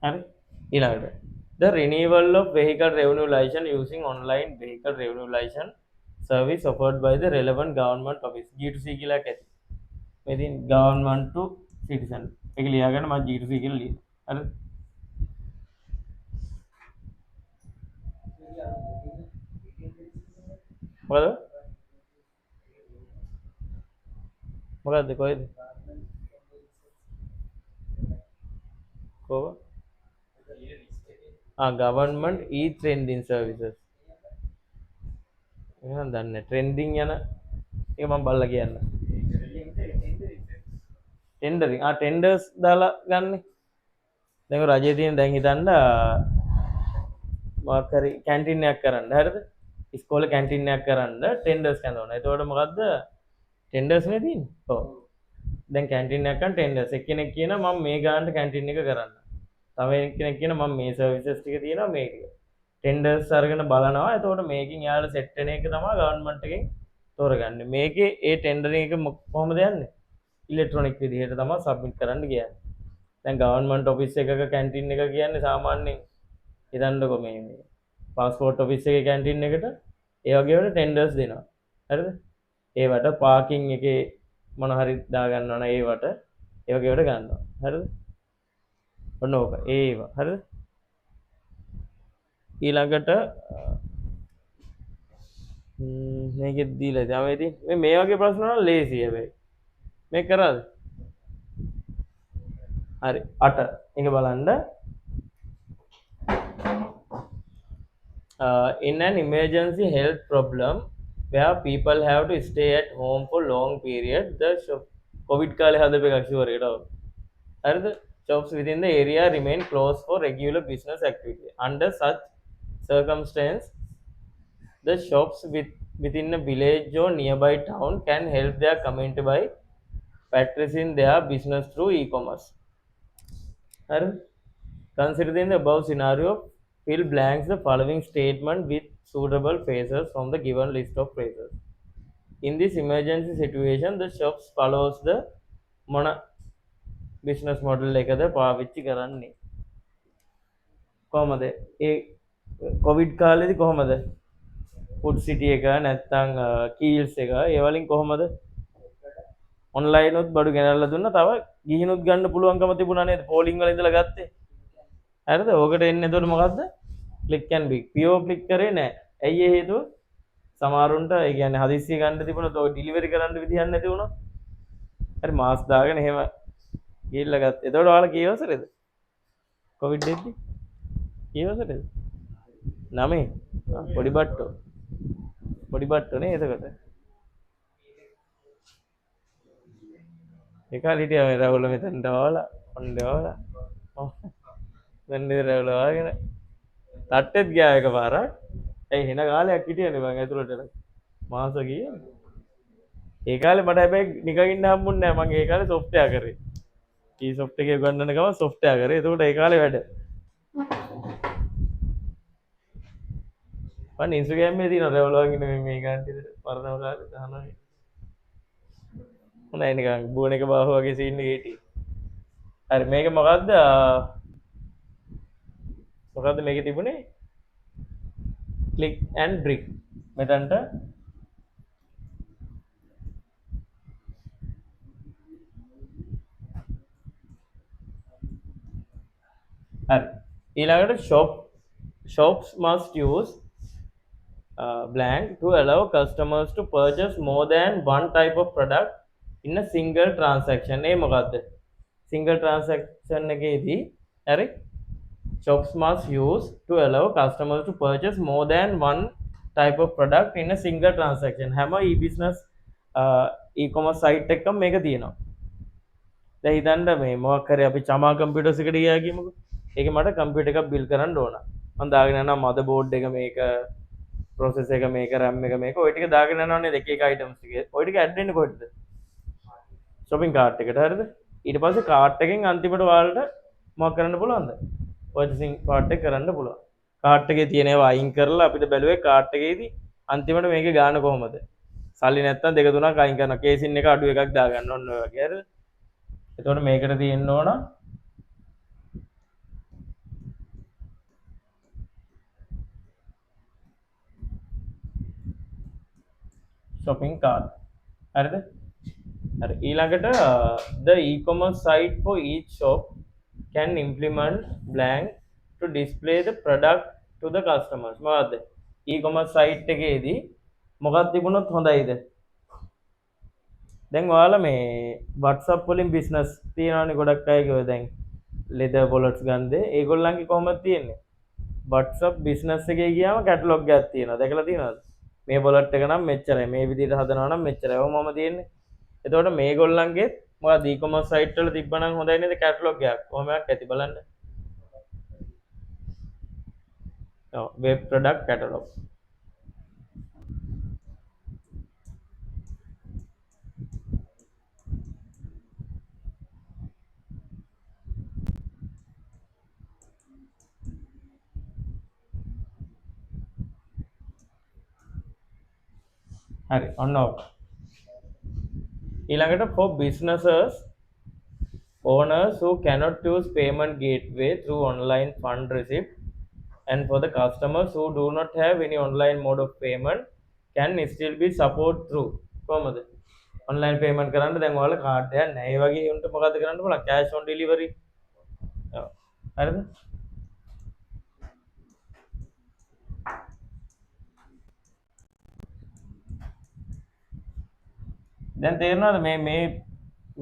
හරි. ඊළඟට the renewal of vehicle revenue license using online vehicle revenue license service offered by the relevant government office. G2C කියලා එකක්. මේ ඉතින් government to citizen. ඒක ලියාගන්න මම G2C කියලා ලියනවා. හරිද? මොකද්ද කොහෙද? කොහොම? government e-trending services. එහෙනම් දන්නේ trending යන ඒක මම බලලා කියන්න. tendering tenders දාලා ගන්න. දැන් රජයේ තියෙන දැන් හිතන්න මොකක් හරි කැන්ටින් එකක් කරන්න. හරිද? ඉස්කෝලේ කැන්ටින් එකක් කරන්න tenders කරනවා. එතකොට මොකද්ද? tenders නේ තියෙන්නේ. ඔව්. දැන් කැන්ටින් එකක් ගන්න ටෙන්ඩර්ස් එක්කෙනෙක් කියනවා මම මේ ගානට කැන්ටින් එක කරන්න. තව එක්කෙනෙක් කියනවා මම මේ සර්විසස් ටික තියෙනවා මේ ටික. ටෙන්ඩර්ස් අරගෙන බලනවා. එතකොට මේකෙන් යාළුවා සෙට් වෙන එක තමයි ගවර්න්මන්ට් එකෙන් තෝරගන්නේ. මේකේ ඒ ටෙන්ඩරින් එක කොහොමද යන්නේ? ඉලෙක්ට්‍රොනික විදිහට තමයි සබ්මිට් කරන්න කියන්නේ. දැන් ගවර්න්මන්ට් ඔෆිස් එකක කැන්ටින් එක කියන්නේ සාමාන්‍යයෙන් හිතන්නකෝ මේ පාස්පෝර්ට් ඔෆිස් එකේ කැන්ටින් එකට ඒ වගේ වල ටෙන්ඩර්ස් දෙනවා. හරිද? ඒවට පාකින් එකේ මොන හරි දා ගන්නවා නම් ඒවට ඒ වගේ වට ගන්නවා. හරිද? ඔන්න ඕක. ඒවා. හරිද? ඊළඟට මේකෙත් දීලා තමයි ඉතින් මේ වගේ ප්‍රශ්න නම් ලේසි හැබැයි. මේක කරාද? හරි 8 එක බලන්න. In an emergency health problem where people have to stay at home for long period, the COVID කාලේ හදපු එකක් ෂුවර් එකට. හරිද? Shops within the area remain closed for regular business activity. Under such circumstance, the shops within a village or nearby town can help their community by practicing their business through e-commerce. Hariද? Considering the above scenario, fill blanks the following statement with suitable phrases from the given list of phrases. In this emergency situation, the shops follows the මොන business model එකද පාවිච්චි කරන්නේ? කොහමද? ඒ Covid කාලේදී කොහමද? Food සිටි එක නැත්නම් කීල්ස් එක ඒ වලින් කොහමද? ඔන්ලයින් උත් බඩු ගෙනල්ලා දුන්නා. තව ගිහිනුත් ගන්න පුළුවන්කම තිබුණා නේද? පෝලිං වල ඉඳලා ගත්තේ. හරිද? ඕකට එන්නේ එතකොට මොකද්ද? Click and Big. Pure click කරේ නැහැ. ඇයි ඒ හේතුව? සමහරුන්ට ඒ කියන්නේ හදිස්සිය ගන්න තිබුණොත් ඔය ඩිලිවරි කරන්න විදිහක් නැති වුණා. හරි මාස් දාගෙන එහෙම ගිහිල්ලා ගත්තා. එතකොට ඔයාලා කී වසරේද? කොවිඩ් එද්දි? කී වසරේද? 9. පොඩි බට්ටෝ. පොඩි බට්ටෝ නේ එතකොට. ඒ කාලේ හිටියා මේ රවුල මෙතනට ආවලා ඔන්නේ ආවලා. දැන් ඉතින් රවුල ආගෙන තට්ටෙත් ගියා එකපාරක්. ඒ හින කාලයක් හිටියනේ මං ඇතුළට එලා. මාස ගියේ. ඒ කාලේ මට හැබැයි නිකන් ඉන්න හම්බුන්නේ නැහැ. මං ඒ කාලේ සොෆ්ට්වෙයාර් කරේ. කී සොෆ්ට් එකේ උගන්නන ගමන් සොෆ්ට්වෙයාර් කරේ. ඒකට ඒ කාලේ වැඩ. මම ඉන්ස්ටාග්‍රෑම් එකේ තියෙන රවුල වගේ මේ ගාන්ටි පරණම කාලේ දානවා. හොඳයි නිකන් බුවන එක බාහුව වගේ සීන් එකේ හිටියේ. හරි මේක මොකද්ද? මොකද්ද මේකේ තිබුණේ? click and brick. මෙතනට හරි ඊළඟට shops must use blank to allow customers to purchase more than one type of product in a single transaction. ඒ මොකද්ද? single transaction එකේදී හරි shops must use to allow customers to purchase more than one type of product in a single transaction. හැම e-business e-commerce site එකකම මේක තියෙනවා. දැන් හිතන්න මේ මොකක් හරි අපි චමා කම්පියුටර්ස් එකට ගියා කියමුකෝ. ඒකේ මට කම්පියුටර් එකක් බිල් කරන්න ඕන. මම දාගෙන යනවා මදර් බෝඩ් එක මේක process එක මේක RAM එක මේක ඔය ටික දාගෙන යනවා නේද එක එක items ටික. ඔය ටික ඇඩ් වෙන්නේ කොහෙටද? shopping cart එකට හරිද? ඊට පස්සේ cart එකෙන් අන්තිමට ඔයාලට මොකක් කරන්න පුළුවන්ද? purchasing part එක කරන්න පුළුවන්. cart එකේ තියෙන ඒවා අයින් කරලා අපිට බැලුවේ cart එකේදී අන්තිමට මේකේ ගාන කොහමද? සල්ලි නැත්තම් දෙක තුනක් අයින් කරනවා. කේසින් එක අඩු එකක් දාගන්න ඕන ඔය වගේ හරිද? එතකොට මේකට තියෙන්න ඕන shopping cart. හරිද? හරි ඊළඟට the e-commerce site for each shop can implement blank to display the product to the customers. මොකද්ද? e-commerce site එකේදී මොකක්ද තිබුණොත් හොඳයිද? දැන් ඔයාලා මේ WhatsApp වලින් business තියනවානේ ගොඩක් අයගේ ඔය දැන් leather wallets ගන්නද ඒගොල්ලන්ගේ කොහොමද තියෙන්නේ? WhatsApp business එකේ ගියාම catalog එකක් තියෙනවා. දැකලා තියෙනවද? මේ wallet එක නම් මෙච්චරයි. මේ විදිහට හදනවා නම් මෙච්චරයි. ඔහොමම තියෙන්නේ. එතකොට මේගොල්ලන්ගේ මොකද e-commerce site වල තිබ්බනම් හොඳයි නේද catalog එකක්. කොහොමයක් ඇති බලන්න. ඔව් web product catalog. හරි ඔන්න ඕක. ඊළඟට for businesses owners who cannot use payment gateway through online fund receipt and for the customers who do not have any online mode of payment can still be support through කොහමද online payment කරන්න දැන් ඔයාලා card එකක් නැහැ ඒ වගේ උන්ට මොකද කරන්න පුළුවන් cash on delivery ඔව් හරිද දැන් තේරෙනවද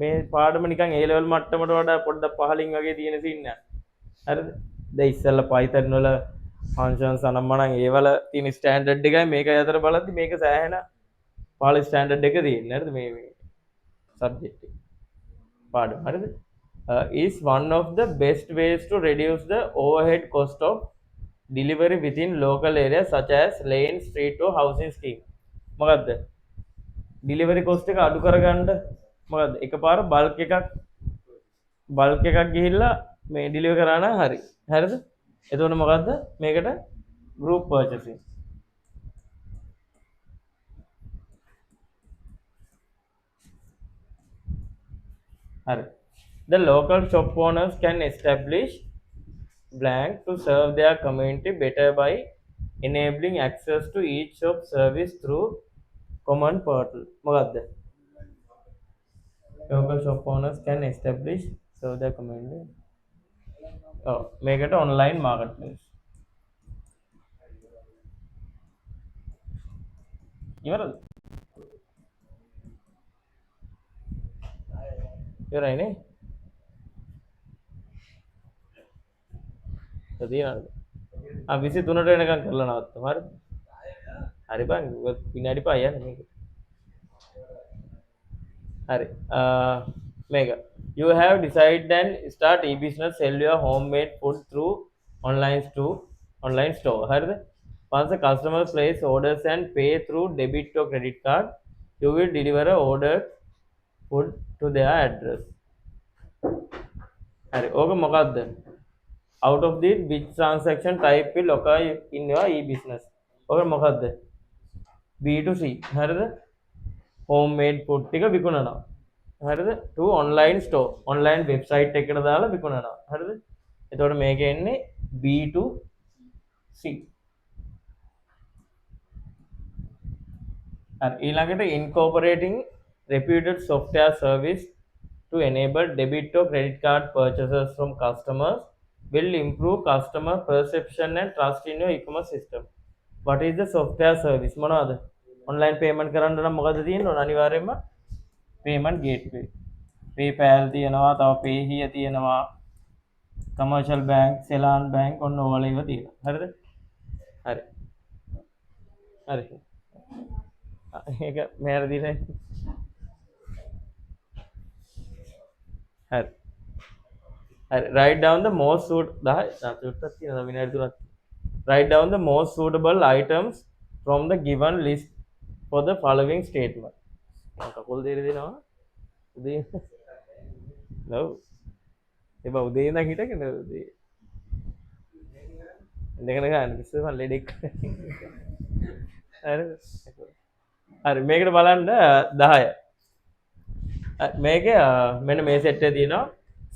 මේ පාඩම නිකන් A level මට්ටමට වඩා පොඩ්ඩක් පහලින් වගේ තියෙන සීන් එක හරිද දැන් ඉස්සෙල්ලා Python වල functions අනම්මනම් ඒවල තියෙන ස්ටෑන්ඩඩ් එකයි මේක අතර බලද්දි මේක සෑහෙන පහළ ස්ටෑන්ඩඩ් එක තියෙන්නේ හරිද මේ subject එක පාඩම හරිද is one of the best ways to reduce the overhead cost of delivery within local areas such as lane street or housing scheme මොකද්ද ඩිලිවරි කොස්ට් එක අඩු කරගන්න මොකද්ද එකපාර බල්ක් එකක් ගිහිල්ලා මේ ඩිලිවර් කරා නම් හරි හරිද එතකොට මොකද්ද මේකට group purchasing හරි the local shop owners can establish blank to serve their community better by enabling access to each shop service through common portal මොකද්ද local shop owners can establish serve their community ඔව් මේකට online marketplace ඉවරද ඉවරයිනේ තියෙනවද 23ට වෙනකන් කරලා නවත්තමු හරිද හරි බං විනාඩි 5 යන්නේ මේක හරි මේක you have decided and start e-business sell your homemade food through online store හරිද once the customer place orders and pay through debit or credit card you will deliver a ordered food to their address හරි ඕක මොකක්ද out of the which transaction type will occur in your e-business ඕක මොකක්ද B2C හරිද homemade food ටික විකුණනවා හරිද to online store online website එකකට දාලා විකුණනවා හරිද එතකොට මේක එන්නේ B2C හරි ඊළඟට incorporating reputed software service to enable debit or credit card purchases from customers will improve customer perception and trust in your e-commerce system what is the software service මොනවද online payment කරන්න නම් මොකද තියෙන්න ඕන අනිවාර්යයෙන්ම payment gateway PayPal තියෙනවා තව Payhiya තියෙනවා commercial bank Ceylon bank ඔන්න ඕවල ඒවා තියෙනවා හරිද හරි හරි ඒක මෙහෙර දිනේ හරි හරි write down the most suit 10 චුට්ටක් තියෙනවා විනාඩි 3ක් write down the most suitable items from the given list for the following statement කකුල් දෙක දෙනවා උදේ ලව් එබා උදේ ඉඳන් හිටගෙන උදේ ඉඳගෙන ගන්න ඉස්සෙල්ලා මම ලෙඩෙක් හරි මේකට බලන්න 10 මේක මෙන්න මේ සෙට් එකේ තියෙනවා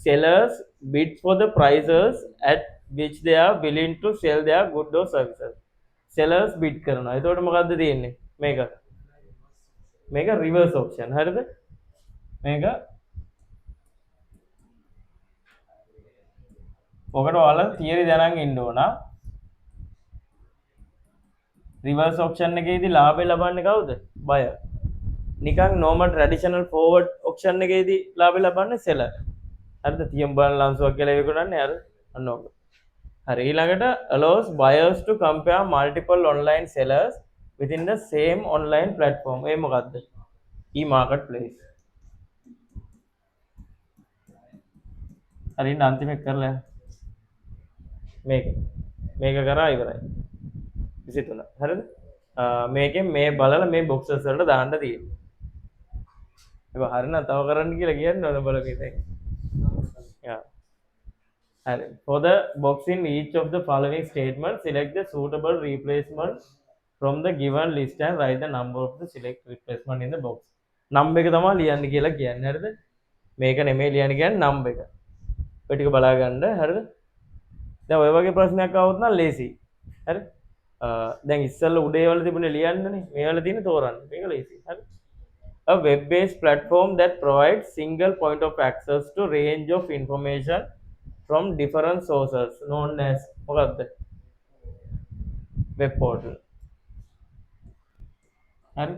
sellers bid for the prices at which they are willing to sell their goods or services sellers bid කරනවා එතකොට මොකද්ද තියෙන්නේ මේක reverse option හරිද මේක ඔකට ඔයාලා theory දැනන් ඉන්න ඕන reverse option එකේදී ලාභය ලබන්නේ කවුද buyer නිකන් normal traditional forward option එකේදී ලාභය ලබන්නේ seller හරිද තියම් බලන ලංසුවක් කියලා විකුණන්නේ හරිද අන්න ඕක හරි ඊළඟට allows buyers to compare multiple online sellers within the same online platform ඒ මොකද්ද e-marketplace හරි ඉන්න අන්තිම එක කරලා මේක කරා ඉවරයි 23 හරිද මේකෙන් මේ බලලා මේ boxes වලට දාන්න තියෙනවා ඒක හරිනම් තව කරන්න කියලා කියන්න ඕන බලපිටේ yeah for the box in each of the following statements select the suitable replacement from the given list and write the number of the select replacement in the box. Number එක තමයි ලියන්න කියලා කියන්නේ. හරිද? මේක නෙමෙයි ලියන්න කියන්නේ number එක. ඔය ටික බලා ගන්න. හරිද? දැන් ඔය වගේ ප්‍රශ්නයක් ආවොත් නම් ලේසි. හරි? දැන් ඉස්සෙල්ලා උඩේ වල තිබුණේ ලියන්නනේ. මේ වල තියෙන තෝරන්න. මේක ලේසි. හරි? A web-based platform that provides single point of access to range of information from different sources known as මොකක්ද? Web portal. And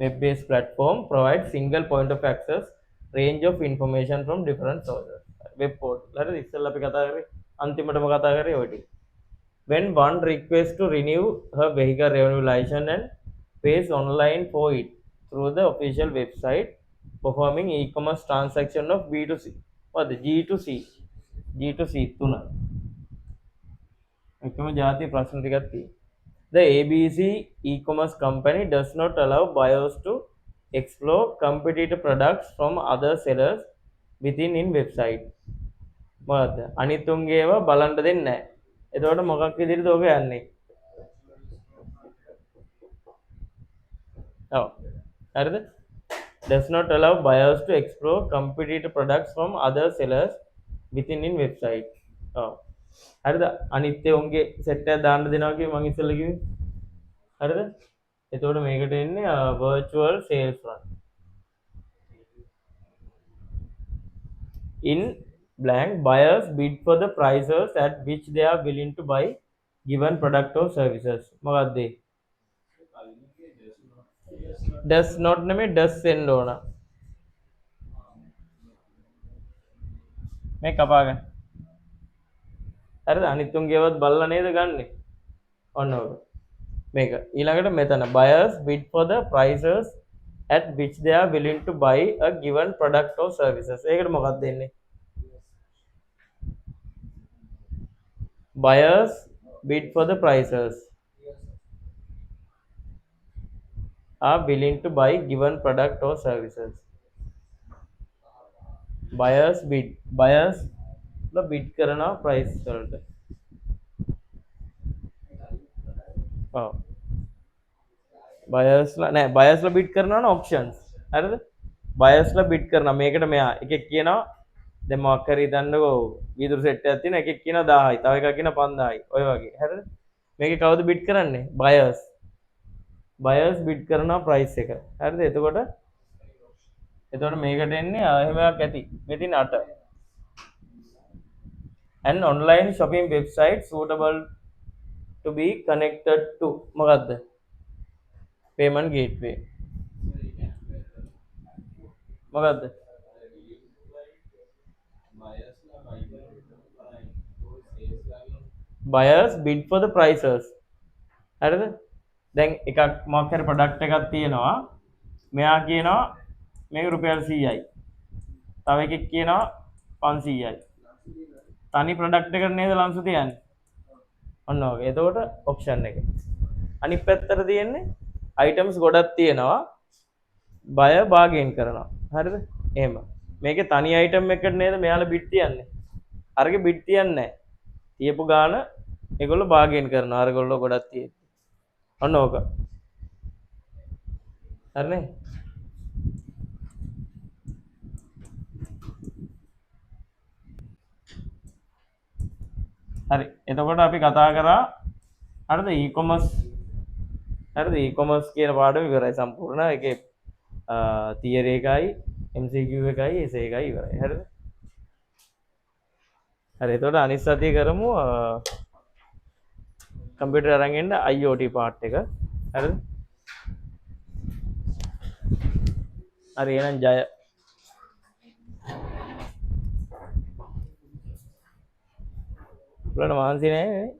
web-based platform provides single point of access range of information from different sources. Web portal. හරිද? ඉස්සෙල්ලා අපි කතා කරේ අන්තිමටම කතා කරේ ඔය ටික. When one requests to renew her vehicle revenue license and pays online for it through the official website, performing e-commerce transaction of B2C. What the G2C? G2C තුන. එකම ජාති ප්‍රශ්න ටිකක් තියෙනවා. The ABC e-commerce company does not allow buyers to explore competitor products from other sellers within in website. මොකද්ද? අනිත් උන්ගේ ඒවා බලන්න දෙන්නේ නැහැ. එතකොට මොකක් විදිහටද ඔක යන්නේ? ඔව්. හරිද? Does not allow buyers to explore competitor products from other sellers within in website. ඔව්. හරිද? අනිත් උන්ගේ සෙට් එකක් දාන්න දෙනවා කිව්ව මම ඉස්සෙල්ලා කිව්වේ. හරිද? එතකොට මේකට එන්නේ virtual sales run. In blank, buyers bid for the prices at which they are willing to buy given product or services. මොකක්ද? does not නෙමෙයි does send ඕන. මේ කපාගන්න. හරිද? අනිත් උන්ගේවත් බලලා නේද ගන්නෙ? ඔන්න ඔක. මේක. ඊළඟට මෙතන buyers bid for the prices at which they are willing to buy a given product or services. ඒකට මොකක්ද දෙන්නේ? Buyers bid for the prices are willing to buy given product or services. Buyers bid. Buyers La bid කරනවා price වලට. ඔව්. buyers ලා නෑ buyers ලා bid කරනවා නේ options. හරිද? buyers ලා bid කරනවා. මේකට මෙයා එකෙක් කියනවා දැන් මොකක් හරි හිතන්නකෝ වීදුරු සෙට් එකක් තියෙනවා එකෙක් කියනවා 1000යි. තව එකෙක් කියනවා 5000යි. ඔය වගේ. හරිද? මේකේ කවුද bid කරන්නේ? buyers. buyers bid කරනවා price එක. හරිද? එතකොට මේකට එන්නේ එහෙම එකක් ඇති. මෙතින් 8. An online shopping website suitable to be connected to මොකද්ද? payment gateway. මොකද්ද? buyers bid for the prices. හරිද? දැන් එකක් මොකක් හරි ප්‍රොඩක්ට් එකක් තියෙනවා. මෙයා කියනවා මේක රුපියල් 100යි. තව එකෙක් කියනවා 500යි. තනි ප්‍රොඩක්ට් එකකට නේද ලංසු තියන්නේ? ඔන්න ඔක. එතකොට ඔප්ෂන් එක. අනිත් පැත්තට තියෙන්නේ අයිටම්ස් ගොඩක් තියෙනවා. buyer bargain කරනවා. හරිද? එහෙම. මේකේ තනි අයිටම් එකකට නේද මෙයාලා බිඩ් තියන්නේ. අරගේ බිඩ් තියන්නේ නැහැ. තියපු ගාන ඒගොල්ලෝ bargain කරනවා. අරගොල්ලෝ ගොඩක් තියෙන්නේ. ඔන්න ඕක. හරිනේ? හරි. එතකොට අපි කතා කරා හරිද e-commerce හරිද e-commerce කියන පාඩම ඉවරයි සම්පූර්ණ. ඒකේ theory එකයි MCQ එකයි essay එකයි ඉවරයි. හරිද? හරි. එතකොට අනිත් සතිය කරමු කම්පියුටර් අරන් එන්න IoT part එක. හරිද? හරි එහෙනම් ජය. උඹලට මහන්සි නැහැ නේ?